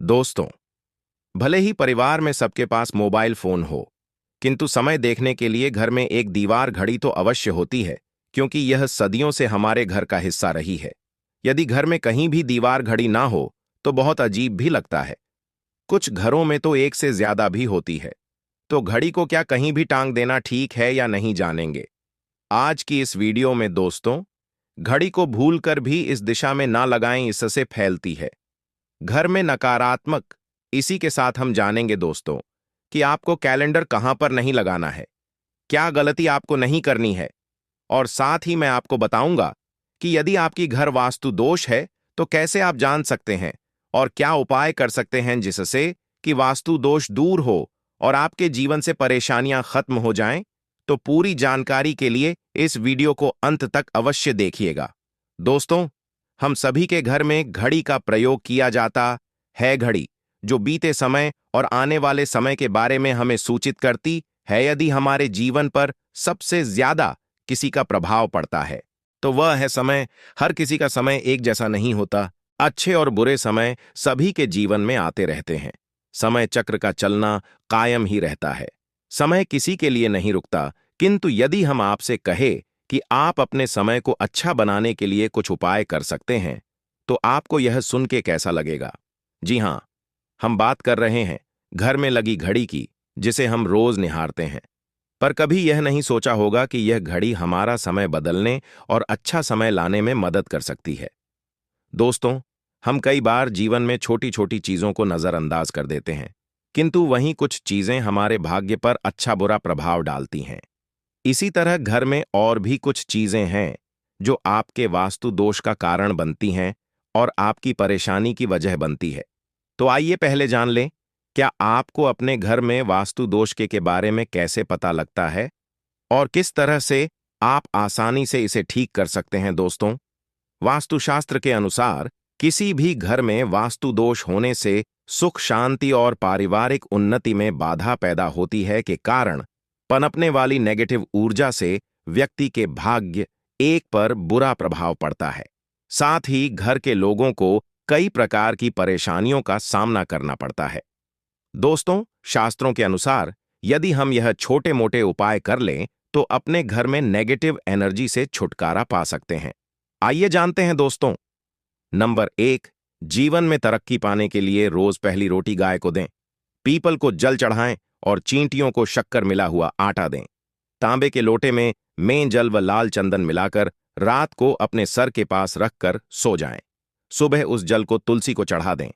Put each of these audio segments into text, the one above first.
दोस्तों, भले ही परिवार में सबके पास मोबाइल फोन हो, किंतु समय देखने के लिए घर में एक दीवार घड़ी तो अवश्य होती है, क्योंकि यह सदियों से हमारे घर का हिस्सा रही है। यदि घर में कहीं भी दीवार घड़ी ना हो, तो बहुत अजीब भी लगता है। कुछ घरों में तो एक से ज्यादा भी होती है। तो घड़ी को क्या कहीं भी टांग देना ठीक है या नहीं, जानेंगे आज की इस वीडियो में। दोस्तों, घड़ी को भूलकर भी इस दिशा में ना लगाएं, इससे फैलती है घर में नकारात्मक। इसी के साथ हम जानेंगे दोस्तों कि आपको कैलेंडर कहां पर नहीं लगाना है, क्या गलती आपको नहीं करनी है, और साथ ही मैं आपको बताऊंगा कि यदि आपकी घर वास्तु दोष है तो कैसे आप जान सकते हैं और क्या उपाय कर सकते हैं जिससे कि वास्तु दोष दूर हो और आपके जीवन से परेशानियां खत्म हो जाएं। तो पूरी जानकारी के लिए इस वीडियो को अंत तक अवश्य देखिएगा। दोस्तों, हम सभी के घर में घड़ी का प्रयोग किया जाता है। घड़ी जो बीते समय और आने वाले समय के बारे में हमें सूचित करती है। यदि हमारे जीवन पर सबसे ज्यादा किसी का प्रभाव पड़ता है तो वह है समय। हर किसी का समय एक जैसा नहीं होता। अच्छे और बुरे समय सभी के जीवन में आते रहते हैं। समय चक्र का चलना कायम ही रहता है। समय किसी के लिए नहीं रुकता। किंतु यदि हम आपसे कहे कि आप अपने समय को अच्छा बनाने के लिए कुछ उपाय कर सकते हैं, तो आपको यह सुन के कैसा लगेगा? जी हां, हम बात कर रहे हैं घर में लगी घड़ी की, जिसे हम रोज निहारते हैं। पर कभी यह नहीं सोचा होगा कि यह घड़ी हमारा समय बदलने और अच्छा समय लाने में मदद कर सकती है। दोस्तों, हम कई बार जीवन में छोटी छोटी चीजों को नजरअंदाज कर देते हैं, किंतु वहीं कुछ चीजें हमारे भाग्य पर अच्छा बुरा प्रभाव डालती हैं। इसी तरह घर में और भी कुछ चीजें हैं जो आपके वास्तु दोष का कारण बनती हैं और आपकी परेशानी की वजह बनती है। तो आइए पहले जान लें, क्या आपको अपने घर में वास्तु दोष के बारे में कैसे पता लगता है और किस तरह से आप आसानी से इसे ठीक कर सकते हैं। दोस्तों, वास्तुशास्त्र के अनुसार किसी भी घर में वास्तु दोष होने से सुख शांति और पारिवारिक उन्नति में बाधा पैदा होती है के कारण पनपने वाली नेगेटिव ऊर्जा से व्यक्ति के भाग्य एक पर बुरा प्रभाव पड़ता है। साथ ही घर के लोगों को कई प्रकार की परेशानियों का सामना करना पड़ता है। दोस्तों, शास्त्रों के अनुसार यदि हम यह छोटे मोटे उपाय कर लें तो अपने घर में नेगेटिव एनर्जी से छुटकारा पा सकते हैं। आइए जानते हैं दोस्तों। नंबर 1, जीवन में तरक्की पाने के लिए रोज पहली रोटी गाय को दें। पीपल को जल चढ़ाएं और चींटियों को शक्कर मिला हुआ आटा दें। तांबे के लोटे में मेन जल व लाल चंदन मिलाकर रात को अपने सर के पास रखकर सो जाएं। सुबह उस जल को तुलसी को चढ़ा दें।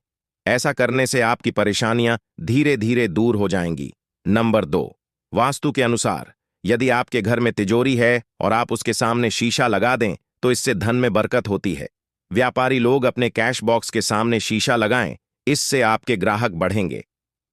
ऐसा करने से आपकी परेशानियां धीरे धीरे दूर हो जाएंगी। नंबर 2, वास्तु के अनुसार यदि आपके घर में तिजोरी है और आप उसके सामने शीशा लगा दें तो इससे धन में बरकत होती है। व्यापारी लोग अपने कैश बॉक्स के सामने शीशा लगाएं, इससे आपके ग्राहक बढ़ेंगे।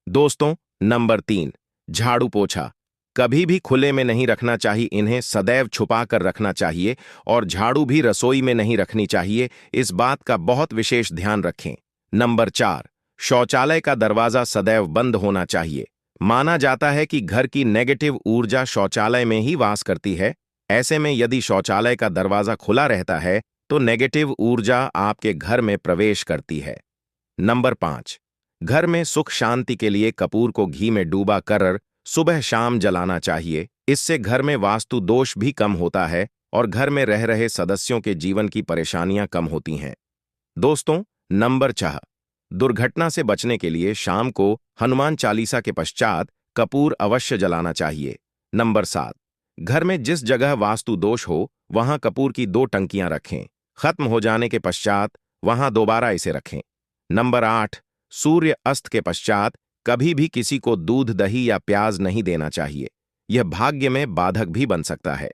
दोस्तों, नंबर 3, झाड़ू पोछा कभी भी खुले में नहीं रखना चाहिए। इन्हें सदैव छुपा कर रखना चाहिए और झाड़ू भी रसोई में नहीं रखनी चाहिए। इस बात का बहुत विशेष ध्यान रखें। नंबर 4, शौचालय का दरवाजा सदैव बंद होना चाहिए। माना जाता है कि घर की नेगेटिव ऊर्जा शौचालय में ही वास करती है। ऐसे में यदि शौचालय का दरवाजा खुला रहता है तो नेगेटिव ऊर्जा आपके घर में प्रवेश करती है। नंबर 5, घर में सुख शांति के लिए कपूर को घी में डूबा कर सुबह शाम जलाना चाहिए। इससे घर में वास्तु दोष भी कम होता है और घर में रह रहे सदस्यों के जीवन की परेशानियां कम होती हैं। दोस्तों, नंबर 6, दुर्घटना से बचने के लिए शाम को हनुमान चालीसा के पश्चात कपूर अवश्य जलाना चाहिए। नंबर 7, घर में जिस जगह वास्तु दोष हो वहां कपूर की 2 टंकियां रखें। खत्म हो जाने के पश्चात वहां दोबारा इसे रखें। नंबर 8, सूर्य अस्त के पश्चात कभी भी किसी को दूध दही या प्याज नहीं देना चाहिए। यह भाग्य में बाधक भी बन सकता है।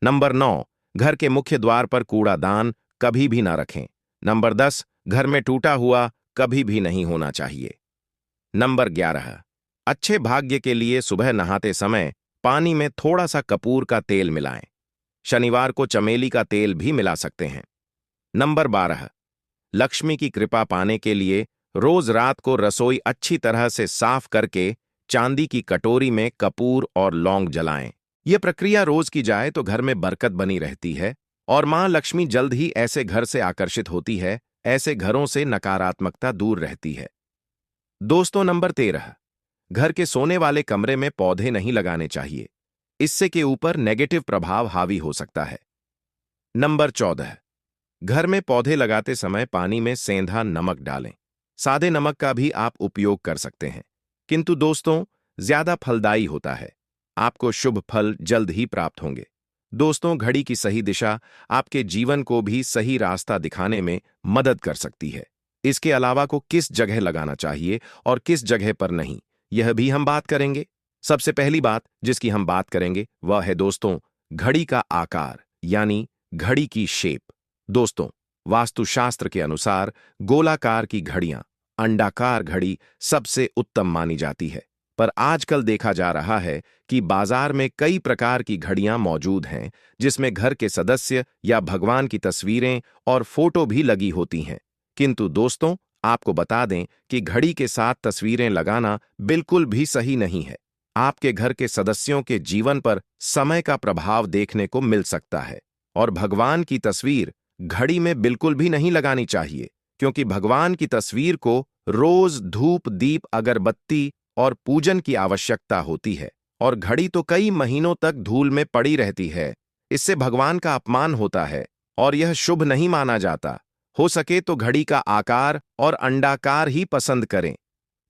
नंबर 9, घर के मुख्य द्वार पर कूड़ादान कभी भी ना रखें। नंबर 10, घर में टूटा हुआ कभी भी नहीं होना चाहिए। नंबर 11, अच्छे भाग्य के लिए सुबह नहाते समय पानी में थोड़ा सा कपूर का तेल मिलाएं। शनिवार को चमेली का तेल भी मिला सकते हैं। नंबर 12, लक्ष्मी की कृपा पाने के लिए रोज रात को रसोई अच्छी तरह से साफ करके चांदी की कटोरी में कपूर और लौंग जलाएं। यह प्रक्रिया रोज की जाए तो घर में बरकत बनी रहती है और मां लक्ष्मी जल्द ही ऐसे घर से आकर्षित होती है। ऐसे घरों से नकारात्मकता दूर रहती है। दोस्तों, नंबर 13, घर के सोने वाले कमरे में पौधे नहीं लगाने चाहिए। इससे के ऊपर नेगेटिव प्रभाव हावी हो सकता है। नंबर 14, घर में पौधे लगाते समय पानी में सेंधा नमक डालें। सादे नमक का भी आप उपयोग कर सकते हैं, किंतु दोस्तों, ज्यादा फलदायी होता है। आपको शुभ फल जल्द ही प्राप्त होंगे। दोस्तों, घड़ी की सही दिशा आपके जीवन को भी सही रास्ता दिखाने में मदद कर सकती है। इसके अलावा को किस जगह लगाना चाहिए और किस जगह पर नहीं, यह भी हम बात करेंगे। सबसे पहली बात जिसकी हम बात करेंगे वह है दोस्तों, घड़ी का आकार यानी घड़ी की शेप। दोस्तों, वास्तुशास्त्र के अनुसार गोलाकार की घड़ियां, अंडाकार घड़ी सबसे उत्तम मानी जाती है। पर आजकल देखा जा रहा है कि बाजार में कई प्रकार की घड़ियां मौजूद हैं, जिसमें घर के सदस्य या भगवान की तस्वीरें और फोटो भी लगी होती हैं। किंतु दोस्तों, आपको बता दें कि घड़ी के साथ तस्वीरें लगाना बिल्कुल भी सही नहीं है। आपके घर के सदस्यों के जीवन पर समय का प्रभाव देखने को मिल सकता है। और भगवान की तस्वीर घड़ी में बिल्कुल भी नहीं लगानी चाहिए, क्योंकि भगवान की तस्वीर को रोज धूप, दीप, अगरबत्ती और पूजन की आवश्यकता होती है। और घड़ी तो कई महीनों तक धूल में पड़ी रहती है। इससे भगवान का अपमान होता है और यह शुभ नहीं माना जाता। हो सके तो घड़ी का आकार और अंडाकार ही पसंद करें।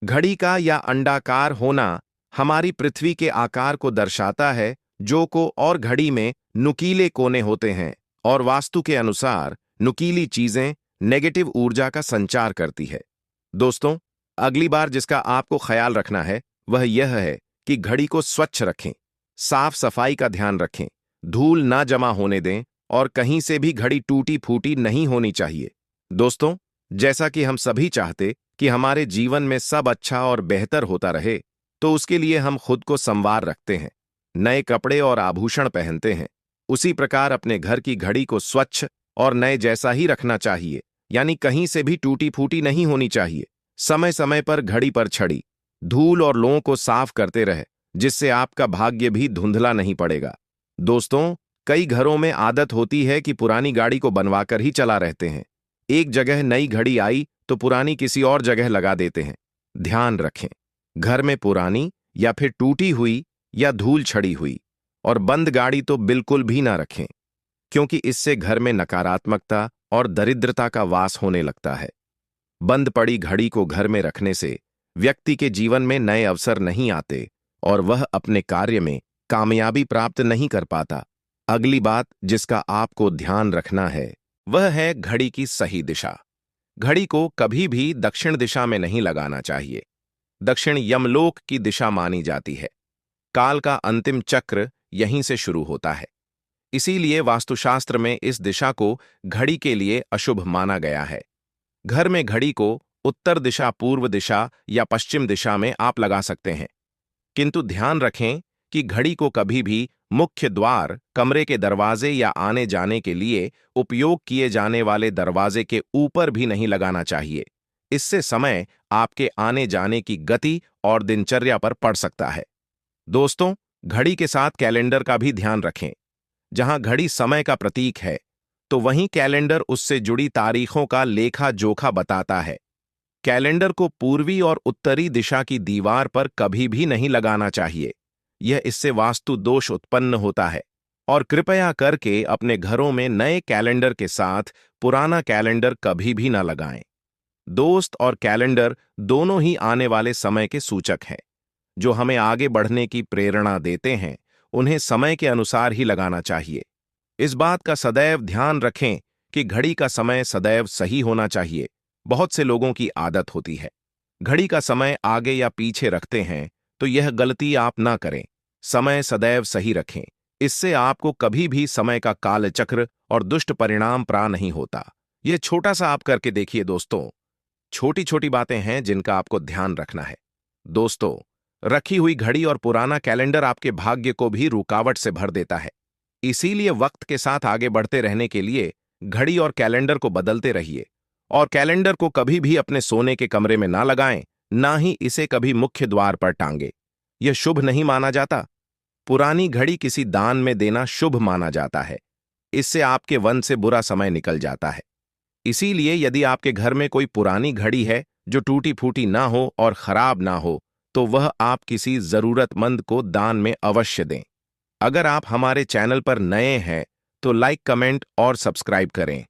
घड़ी का या अंडाकार होना हमारी पृथ्वी के आकार को दर्शाता है, जो को और घड़ी में नुकीले कोने होते हैं और वास्तु के अनुसार नुकीली चीजें नेगेटिव ऊर्जा का संचार करती है। दोस्तों, अगली बार जिसका आपको ख्याल रखना है वह यह है कि घड़ी को स्वच्छ रखें, साफ सफाई का ध्यान रखें, धूल ना जमा होने दें और कहीं से भी घड़ी टूटी फूटी नहीं होनी चाहिए। दोस्तों, जैसा कि हम सभी चाहते कि हमारे जीवन में सब अच्छा और बेहतर होता रहे, तो उसके लिए हम खुद को संवार रखते हैं, नए कपड़े और आभूषण पहनते हैं। उसी प्रकार अपने घर की घड़ी को स्वच्छ और नए जैसा ही रखना चाहिए, यानी कहीं से भी टूटी फूटी नहीं होनी चाहिए। समय समय पर घड़ी पर छड़ी धूल और लोगों को साफ करते रहे, जिससे आपका भाग्य भी धुंधला नहीं पड़ेगा। दोस्तों, कई घरों में आदत होती है कि पुरानी गाड़ी को बनवाकर ही चला रहते हैं। एक जगह नई घड़ी आई तो पुरानी किसी और जगह लगा देते हैं। ध्यान रखें, घर में पुरानी या फिर टूटी हुई या धूल छड़ी हुई और बंद गाड़ी तो बिल्कुल भी ना रखें, क्योंकि इससे घर में नकारात्मकता और दरिद्रता का वास होने लगता है। बंद पड़ी घड़ी को घर में रखने से व्यक्ति के जीवन में नए अवसर नहीं आते और वह अपने कार्य में कामयाबी प्राप्त नहीं कर पाता। अगली बात जिसका आपको ध्यान रखना है वह है घड़ी की सही दिशा। घड़ी को कभी भी दक्षिण दिशा में नहीं लगाना चाहिए। दक्षिण यमलोक की दिशा मानी जाती है। काल का अंतिम चक्र यहीं से शुरू होता है। इसीलिए वास्तुशास्त्र में इस दिशा को घड़ी के लिए अशुभ माना गया है। घर में घड़ी को उत्तर दिशा, पूर्व दिशा या पश्चिम दिशा में आप लगा सकते हैं, किंतु ध्यान रखें कि घड़ी को कभी भी मुख्य द्वार, कमरे के दरवाजे या आने जाने के लिए उपयोग किए जाने वाले दरवाजे के ऊपर भी नहीं लगाना चाहिए। इससे समय आपके आने जाने की गति और दिनचर्या पर पड़ सकता है। दोस्तों, घड़ी के साथ कैलेंडर का भी ध्यान रखें। जहां घड़ी समय का प्रतीक है, तो वहीं कैलेंडर उससे जुड़ी तारीखों का लेखा जोखा बताता है। कैलेंडर को पूर्वी और उत्तरी दिशा की दीवार पर कभी भी नहीं लगाना चाहिए। यह इससे वास्तु दोष उत्पन्न होता है। और कृपया करके अपने घरों में नए कैलेंडर के साथ पुराना कैलेंडर कभी भी न लगाएं। दोस्त और कैलेंडर दोनों ही आने वाले समय के सूचक हैं, जो हमें आगे बढ़ने की प्रेरणा देते हैं। उन्हें समय के अनुसार ही लगाना चाहिए। इस बात का सदैव ध्यान रखें कि घड़ी का समय सदैव सही होना चाहिए। बहुत से लोगों की आदत होती है, घड़ी का समय आगे या पीछे रखते हैं, तो यह गलती आप ना करें। समय सदैव सही रखें। इससे आपको कभी भी समय का कालचक्र और दुष्ट परिणाम प्राप्त नहीं होता। यह छोटा सा आप करके देखिए दोस्तों। छोटी छोटी बातें हैं जिनका आपको ध्यान रखना है। दोस्तों, रखी हुई घड़ी और पुराना कैलेंडर आपके भाग्य को भी रुकावट से भर देता है। इसीलिए वक्त के साथ आगे बढ़ते रहने के लिए घड़ी और कैलेंडर को बदलते रहिए। और कैलेंडर को कभी भी अपने सोने के कमरे में ना लगाएं, ना ही इसे कभी मुख्य द्वार पर टांगे। यह शुभ नहीं माना जाता। पुरानी घड़ी किसी दान में देना शुभ माना जाता है। इससे आपके वन से बुरा समय निकल जाता है। इसीलिए यदि आपके घर में कोई पुरानी घड़ी है जो टूटी फूटी ना हो और खराब ना हो, तो वह आप किसी जरूरतमंद को दान में अवश्य दें। अगर आप हमारे चैनल पर नए हैं तो लाइक, कमेंट और सब्सक्राइब करें।